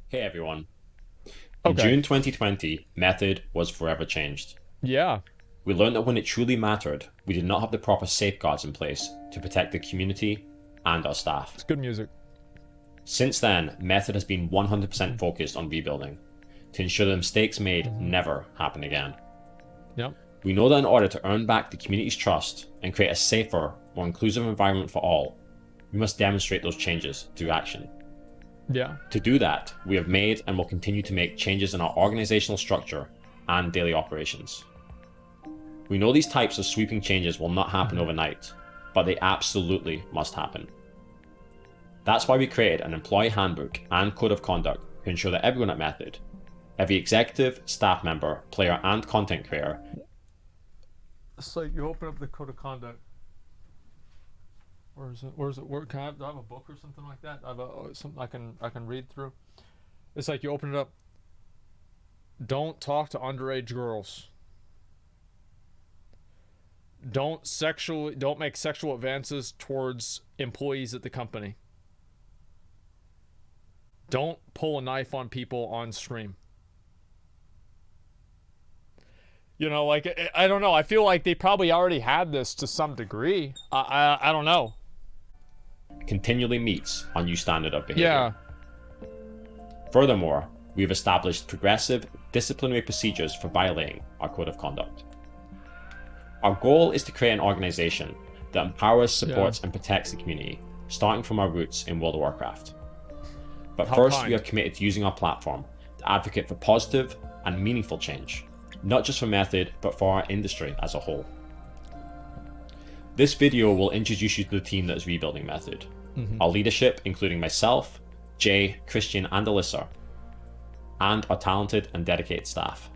Hey everyone. In Okay. June 2020, Method was forever changed. Yeah. We learned that when it truly mattered, we did not have the proper safeguards in place to protect the community and our staff. It's good music. Since then, Method has been 100% Mhm. focused on rebuilding to ensure the mistakes made Mhm. never happen again. Yep. We know that in order to earn back the community's trust and create a safer, more inclusive environment for all, we must demonstrate those changes through action. Yeah. To do that, we have made and will continue to make changes in our organizational structure and daily operations. We know these types of sweeping changes will not happen Mhm. overnight, but they absolutely must happen. That's why we created an employee handbook and code of conduct to ensure that everyone at Method, every executive, staff member, player, and content creator, It's like you open up the code of conduct. Where is it? Where is it? Where can I have? Do I have a book or something like that? I have something I can read through. It's like you open it up. Don't talk to underage girls. Don't make sexual advances towards employees at the company. Don't pull a knife on people on stream. Like I don't know. I feel like they probably already had this to some degree. I don't know. continually meets our new standard of behavior. Yeah. Furthermore, we have established progressive disciplinary procedures for violating our code of conduct. Our goal is to create an organization that empowers, Yeah. supports, and protects the community, starting from our roots in World of Warcraft. But How first, we are kind. committed to using our platform to advocate for positive and meaningful change, not just for Method, but for our industry as a whole. This video will introduce you to the team that is rebuilding Method. Mm-hmm. Our leadership, including myself, Jay, Christian, and Alyssa, and our talented and dedicated staff.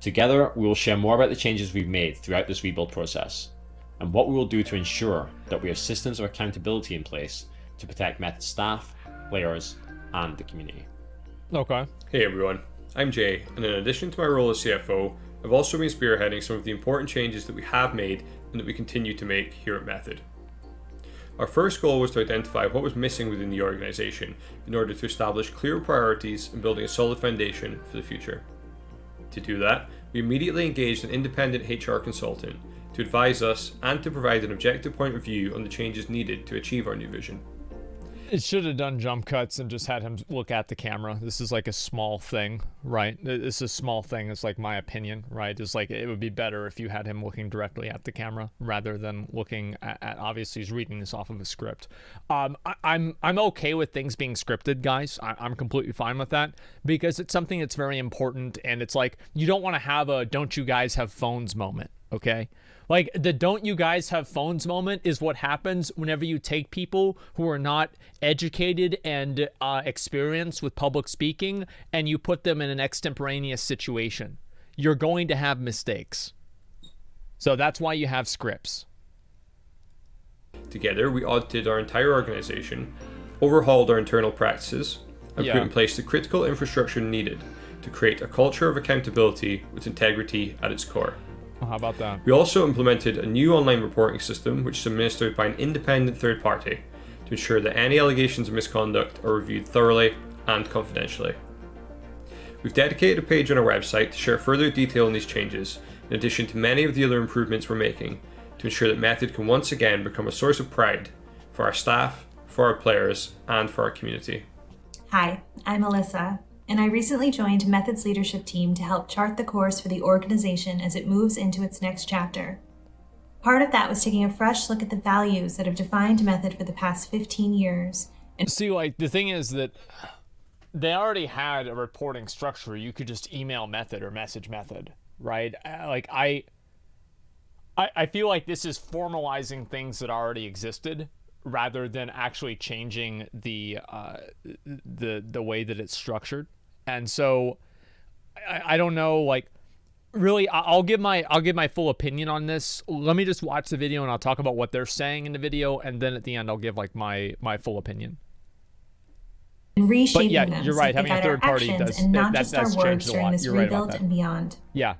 Together, we will share more about the changes we've made throughout this rebuild process, and what we will do to ensure that we have systems of accountability in place to protect Method staff, players, and the community. Okay. Hey everyone, I'm Jay, and in addition to my role as CFO, I've also been spearheading some of the important changes that we have made and that we continue to make here at Method. Our first goal was to identify what was missing within the organisation in order to establish clear priorities and building a solid foundation for the future. To do that, we immediately engaged an independent HR consultant to advise us and to provide an objective point of view on the changes needed to achieve our new vision. It should have done jump cuts and just had him look at the camera. This is like a small thing, right? This is a small thing. It's like my opinion, right? It's like it would be better if you had him looking directly at the camera rather than looking at obviously he's reading this off of a script. I'm okay with things being scripted, guys. I'm completely fine with that because it's something that's very important, and it's like you don't want to have a "don't you guys have phones" moment, okay? Like the "don't you guys have phones" moment is what happens whenever you take people who are not educated and experienced with public speaking and you put them in an extemporaneous situation. You're going to have mistakes. So that's why you have scripts. Together, we audited our entire organisation, overhauled our internal practices, and put Yeah. in place the critical infrastructure needed to create a culture of accountability with integrity at its core. Well, how about that? We also implemented a new online reporting system which is administered by an independent third party to ensure that any allegations of misconduct are reviewed thoroughly and confidentially. We've dedicated a page on our website to share further detail on these changes, in addition to many of the other improvements we're making, to ensure that Method can once again become a source of pride for our staff, for our players, and for our community. Hi, I'm Alyssa, and I recently joined Method's leadership team to help chart the course for the organization as it moves into its next chapter. Part of that was taking a fresh look at the values that have defined Method for the past 15 years. See, like the thing is that they already had a reporting structure. You could just email Method or message Method, right? Like I feel like this is formalizing things that already existed rather than actually changing the way that it's structured. And so I don't know, like really I'll give my full opinion on this. Let me just watch the video and I'll talk about what they're saying in the video, and then at the end I'll give like my full opinion. And But reshaping yeah, them you're so right. they Having a guide our third party actions does and not that, just our that's words changed a during lot. this You're right about rebuild that. and beyond. Yeah.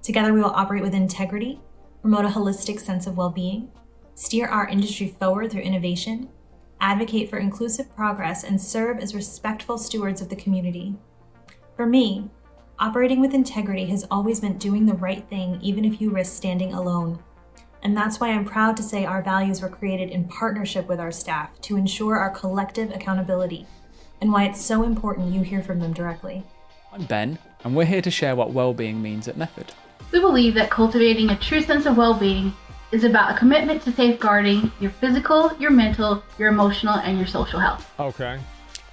Together we will operate with integrity, promote a holistic sense of well-being, steer our industry forward through innovation, advocate for inclusive progress, and serve as respectful stewards of the community. For me, operating with integrity has always meant doing the right thing even if you risk standing alone. And that's why I'm proud to say our values were created in partnership with our staff to ensure our collective accountability, and why it's so important you hear from them directly. I'm Ben, and we're here to share what well-being means at Method. We believe that cultivating a true sense of well-being is about a commitment to safeguarding your physical, your mental, your emotional, and your social health. Okay.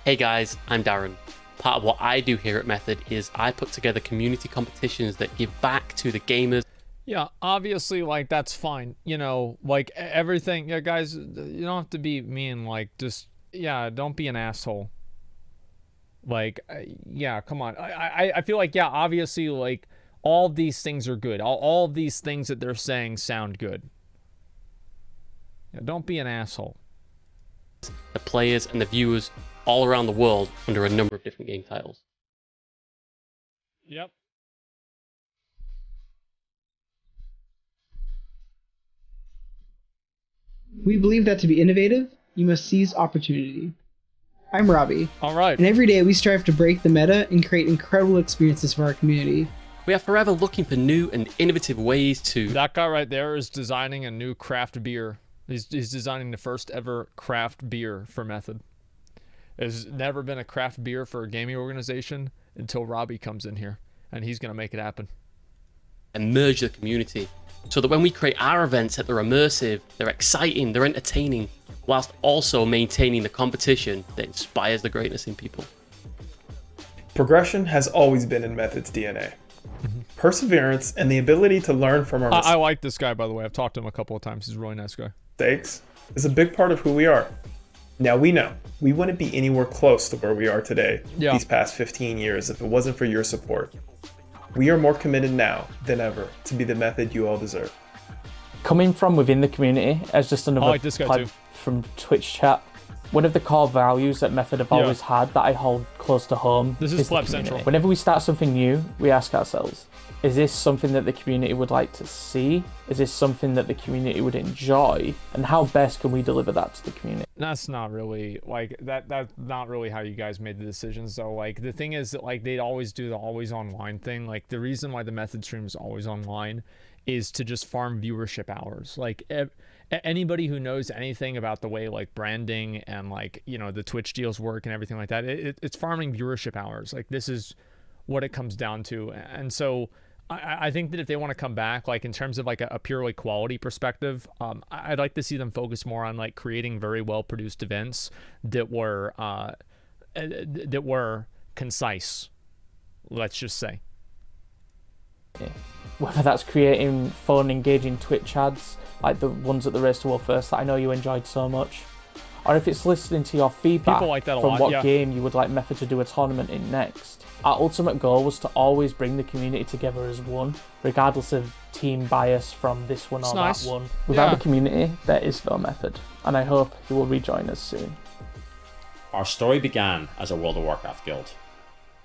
Hey guys, I'm Darren. Part of what I do here at Method is I put together community competitions that give back to the gamers. Yeah, obviously, like, that's fine. You know, like, everything. Yeah, guys, you don't have to be mean. Like, just, yeah, don't be an asshole. Like, yeah, come on. I feel like, yeah, obviously, like, all of these things are good. All of these things that they're saying sound good. Yeah, don't be an asshole. The players and the viewers all around the world under a number of different game titles. Yep. We believe that to be innovative, you must seize opportunity. I'm Robbie. All right. And every day we strive to break the meta and create incredible experiences for our community. We are forever looking for new and innovative ways to... That guy right there is designing a new craft beer. He's designing the first ever craft beer for Method. There's never been a craft beer for a gaming organization until Robbie comes in here, and he's going to make it happen. and merge the community, so that when we create our events that they're immersive, they're exciting, they're entertaining, whilst also maintaining the competition that inspires the greatness in people. Progression has always been in Method's DNA. Perseverance and the ability to learn from our I like this guy, by the way. I've talked to him a couple of times. He's a really nice guy. mistakes is a big part of who we are. Now we know we wouldn't be anywhere close to where we are today these past 15 years if it wasn't for your support. We are more committed now than ever to be the Method you all deserve. Coming from within the community, as just another I like this guy too. From Twitch chat, one of the core values that Method have always had that I hold close to home This is the Pleb community. Central. Whenever we start something new, we ask ourselves, is this something that the community would like to see? Is this something that the community would enjoy? And how best can we deliver that to the community? That's not really like that's not really how you guys made the decisions though. Like the thing is that like they'd always do the always online thing. Like the reason why the Method stream is always online is to just farm viewership hours. Like anybody who knows anything about the way like branding and like, you know, the Twitch deals work and everything like that, it's farming viewership hours. Like this is what it comes down to. And so I think that if they want to come back, like in terms of like a purely quality perspective, I'd like to see them focus more on like creating very well produced events that were concise. Let's just say. Whether that's creating fun, engaging Twitch ads, like the ones at the Race to World First that I know you enjoyed so much, or if it's listening to your feedback People like that a from lot, what yeah. game you would like Method to do a tournament in next. Our ultimate goal was to always bring the community together as one, regardless of team bias from this one or nice. that one. Without Yeah. the community, there is no Method, and I hope you will rejoin us soon. Our story began as a World of Warcraft guild.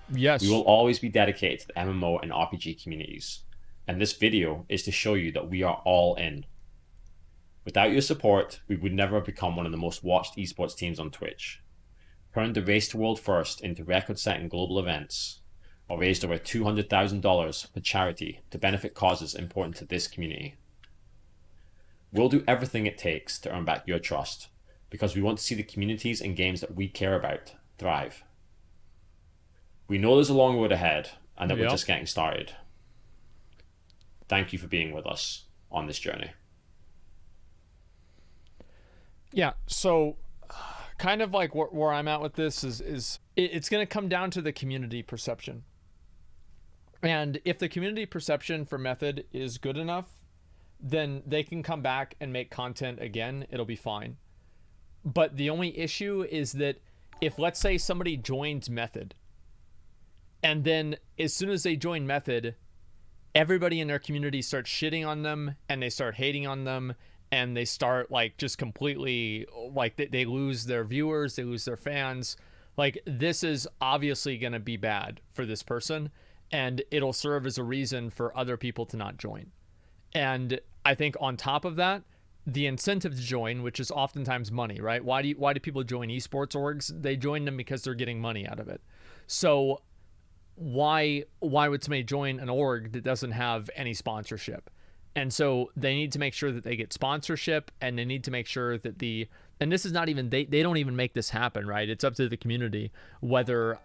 Yes. We will always be dedicated to the MMO and RPG communities, and this video is to show you that we are all in. Without your support, we would never have become one of the most watched esports teams on Twitch, turned the Race to World First into record-setting global events, or raised over $200,000 for charity to benefit causes important to this community. We'll do everything it takes to earn back your trust, because we want to see the communities and games that we care about thrive. We know there's a long road ahead, and that we're just getting started. Thank you for being with us on this journey. Yeah, so kind of like where I'm at with this is it's going to come down to the community perception. And if the community perception for Method is good enough, then they can come back and make content again. It'll be fine. But the only issue is that if, let's say, somebody joins Method, and then as soon as they join Method, everybody in their community starts shitting on them, and they start hating on them, and they start like just completely like they lose their viewers, they lose their fans. Like this is obviously going to be bad for this person, and it'll serve as a reason for other people to not join. And I think on top of that, the incentive to join, which is oftentimes money, right? Why do people join esports orgs? They join them because they're getting money out of it. So why would somebody join an org that doesn't have any sponsorship? And so they need to make sure that they get sponsorship, and they need to make sure that and this is not even, they don't even make this happen, right? It's up to the community whether,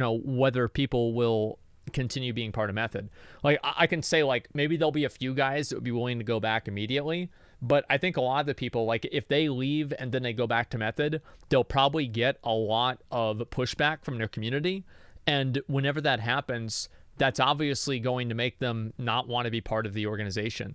whether people will continue being part of Method. Like, I can say, like, maybe there'll be a few guys that would be willing to go back immediately, but I think a lot of the people, like, if they leave and then they go back to Method, they'll probably get a lot of pushback from their community. And whenever that happens, that's obviously going to make them not want to be part of the organization.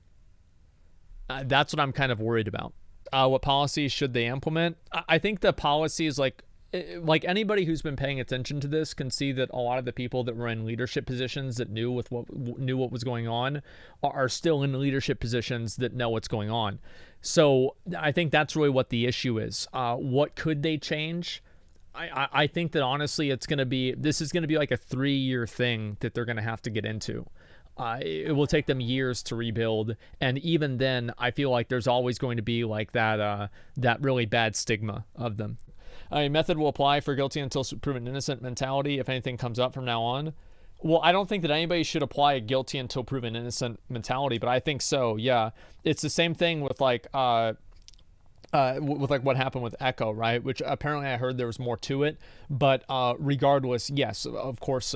That's what I'm kind of worried about. What policies should they implement? I think the policies, like anybody who's been paying attention to this can see that a lot of the people that were in leadership positions that knew what was going on are still in leadership positions that know what's going on. So I think that's really what the issue is. What could they change? I think that honestly this is going to be like a 3-year thing that they're going to have to get into. It will take them years to rebuild, and even then I feel like there's always going to be like that really bad stigma of them. Method will apply for guilty until proven innocent mentality if anything comes up from now on. Well, I don't think that anybody should apply a guilty until proven innocent mentality, but I think so, yeah. It's the same thing with like what happened with Echo, right? Which apparently I heard there was more to it, but regardless, yes, of course.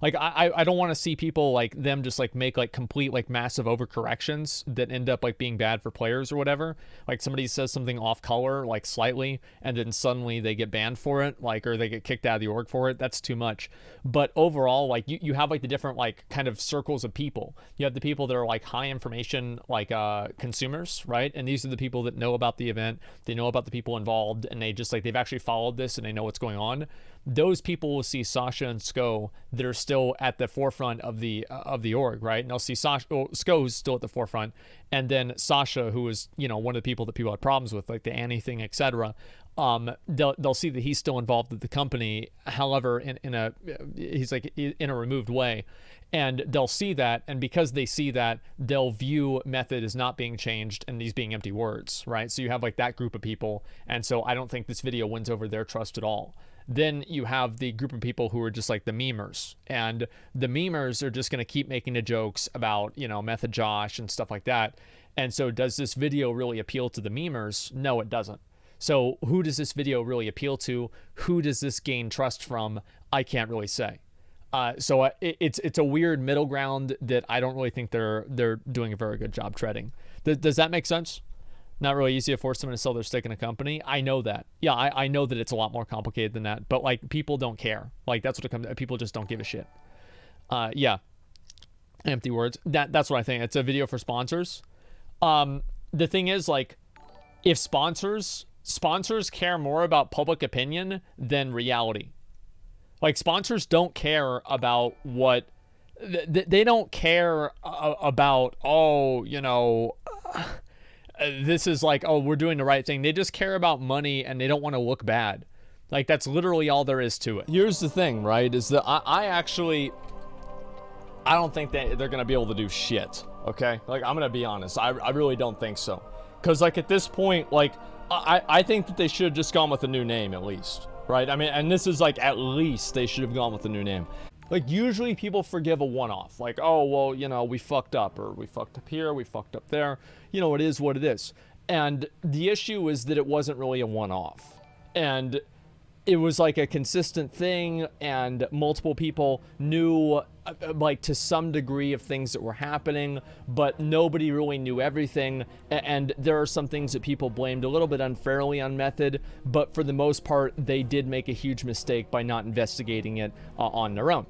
Like I don't want to see people like them just like make like complete like massive overcorrections that end up like being bad for players or whatever. Like somebody says something off color like slightly, and then suddenly they get banned for it, like, or they get kicked out of the org for it. That's too much. But overall, like you have like the different like kind of circles of people. You have the people that are like high information like consumers, right? And these are the people that know about the event, they know about the people involved, and they just like they've actually followed this and they know what's going on. Those people will see Sasha and Sko that are still at the forefront of the org, right? And they'll see Sko who's still at the forefront, and then Sasha, who is one of the people that people had problems with, like the Annie thing, etc. They'll see that he's still involved with the company, however, he's like in a removed way. And they'll see that, and because they see that, they'll view Method as not being changed and these being empty words, right? So you have like that group of people, and so I don't think this video wins over their trust at all. Then you have the group of people who are just like the memers, and the memers are just going to keep making the jokes about, MethodJosh and stuff like that. And so does this video really appeal to the memers? No, it doesn't. So who does this video really appeal to? Who does this gain trust from? I can't really say. So it's a weird middle ground that I don't really think they're doing a very good job treading. Does that make sense? Not really easy to force someone to sell their stake in a company. I know that. Yeah, I know that it's a lot more complicated than that. But like people don't care. Like that's what it comes to. People just don't give a shit. Yeah. Empty words. That's what I think. It's a video for sponsors. The thing is, like, if sponsors care more about public opinion than reality. Like, sponsors don't care about what they don't care about, this is like, oh, we're doing the right thing. They just care about money, and they don't want to look bad. Like, that's literally all there is to it. Here's the thing, right, is that I don't think that they're going to be able to do shit, okay? Like, I'm going to be honest. I really don't think so. Because, like, at this point, like, I think that they should have just gone with a new name, at least. Right? I mean, and this is like, at least they should have gone with a new name. Like, usually people forgive a one-off. Like, oh, well, we fucked up, or we fucked up here, we fucked up there. It is what it is. And the issue is that it wasn't really a one-off. And it was like a consistent thing, and multiple people knew, like, to some degree of things that were happening, but nobody really knew everything. And there are some things that people blamed a little bit unfairly on Method, but for the most part, they did make a huge mistake by not investigating it on their own.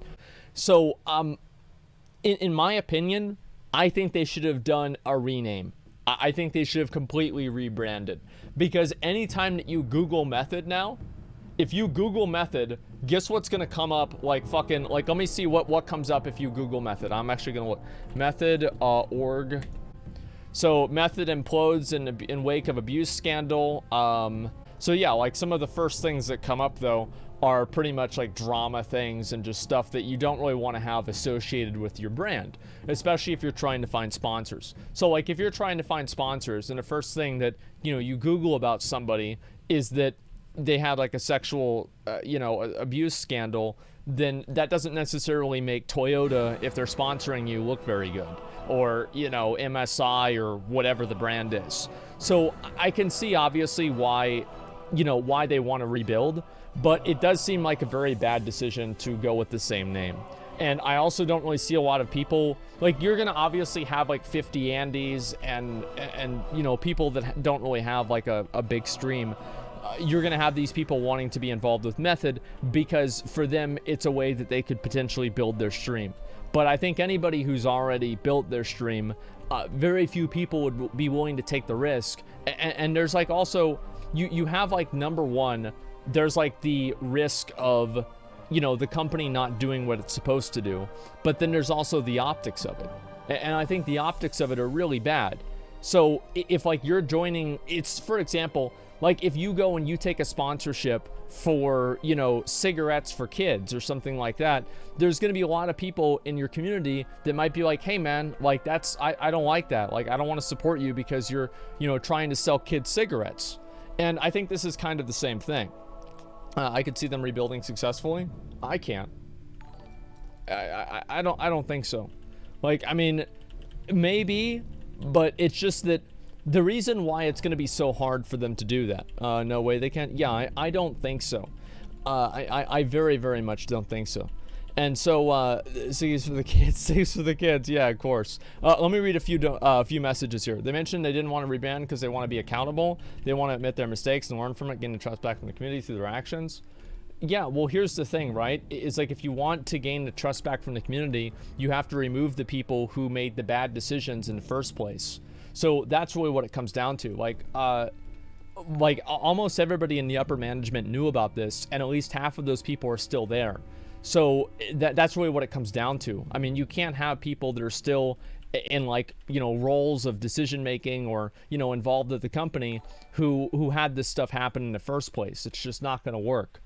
So, in my opinion, I think they should have done a rename. I think they should have completely rebranded, because anytime that you Google Method now, if you Google Method, guess what's gonna come up? Like fucking, like, let me see what comes up if you Google Method. I'm actually gonna look. Method org. So Method implodes in wake of abuse scandal. So yeah, like some of the first things that come up though are pretty much like drama things and just stuff that you don't really want to have associated with your brand, especially if you're trying to find sponsors. So like if you're trying to find sponsors and the first thing that, you know, you Google about somebody is that they had like a sexual, abuse scandal, then that doesn't necessarily make Toyota, if they're sponsoring you, look very good, or, you know, MSI or whatever the brand is. So I can see obviously why they want to rebuild, but it does seem like a very bad decision to go with the same name. And I also don't really see a lot of people, like, you're going to obviously have like 50 Andys and you know, people that don't really have like a big stream. You're going to have these people wanting to be involved with Method because for them, it's a way that they could potentially build their stream. But I think anybody who's already built their stream, very few people would be willing to take the risk. And there's like also, you have like number one, there's like the risk of, you know, the company not doing what it's supposed to do. But then there's also the optics of it. And I think the optics of it are really bad. So if like you're joining, it's for example, like if you go and you take a sponsorship for, you know, cigarettes for kids or something like that, there's going to be a lot of people in your community that might be like, hey man, like that's, I don't like that. Like, I don't want to support you because you're, you know, trying to sell kids cigarettes. And I think this is kind of the same thing. I could see them rebuilding successfully. I can't. I don't think so. Like, I mean, maybe, but it's just that the reason why it's going to be so hard for them to do that. No way they can't. Yeah, I don't think so. I very, very much don't think so. And so, saves for the kids, saves for the kids. Yeah, of course. Let me read a few messages here. They mentioned they didn't want to rebrand because they want to be accountable. They want to admit their mistakes and learn from it, getting trust back from the community through their actions. Yeah, well, here's the thing, right? It's like if you want to gain the trust back from the community, you have to remove the people who made the bad decisions in the first place. So that's really what it comes down to. Like almost everybody in the upper management knew about this, and at least half of those people are still there. So that's really what it comes down to. I mean, you can't have people that are still in like, you know, roles of decision making or, you know, involved at the company who had this stuff happen in the first place. It's just not going to work.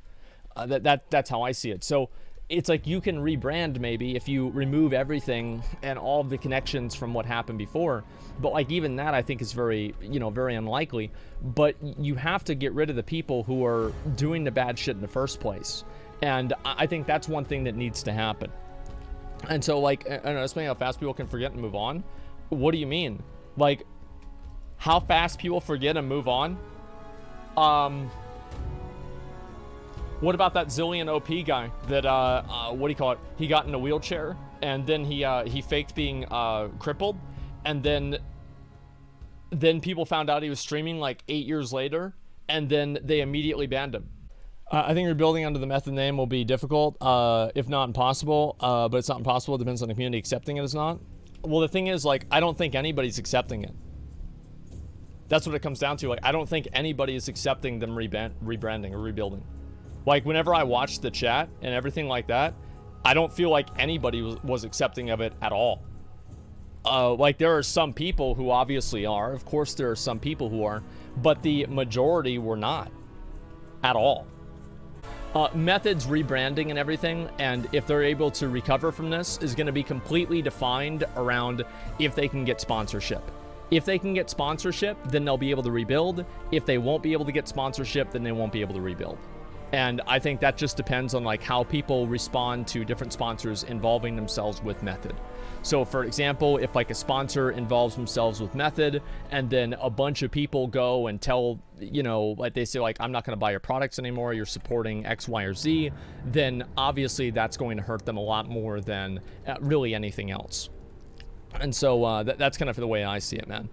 That's how I see it. So it's like you can rebrand maybe if you remove everything and all of the connections from what happened before, but like even that I think is very, you know, very unlikely. But you have to get rid of the people who are doing the bad shit in the first place. And I think that's one thing that needs to happen. And so like, I don't know, explaining how fast people can forget and move on. What do you mean? Like how fast people forget and move on? What about that Zillion OP guy that, what do you call it? He got in a wheelchair and then he faked being crippled. And then people found out he was streaming like 8 years later and then they immediately banned him. I think rebuilding under the Method name will be difficult, if not impossible, but it's not impossible. It depends on the community accepting it as not. Well, the thing is, like, I don't think anybody's accepting it. That's what it comes down to. Like, I don't think anybody is accepting them rebranding or rebuilding. Like, whenever I watch the chat and everything like that, I don't feel like anybody was accepting of it at all. Like, there are some people who obviously are. Of course, there are some people who are. But the majority were not. At all. Method's rebranding and everything, and if they're able to recover from this, is going to be completely defined around if they can get sponsorship. If they can get sponsorship, then they'll be able to rebuild. If they won't be able to get sponsorship, then they won't be able to rebuild. And I think that just depends on like how people respond to different sponsors involving themselves with Method. So for example, if like a sponsor involves themselves with Method and then a bunch of people go and tell, you know, like they say like, I'm not going to buy your products anymore, you're supporting X, Y, or Z, then obviously that's going to hurt them a lot more than really anything else. And so that's kind of the way I see it, man.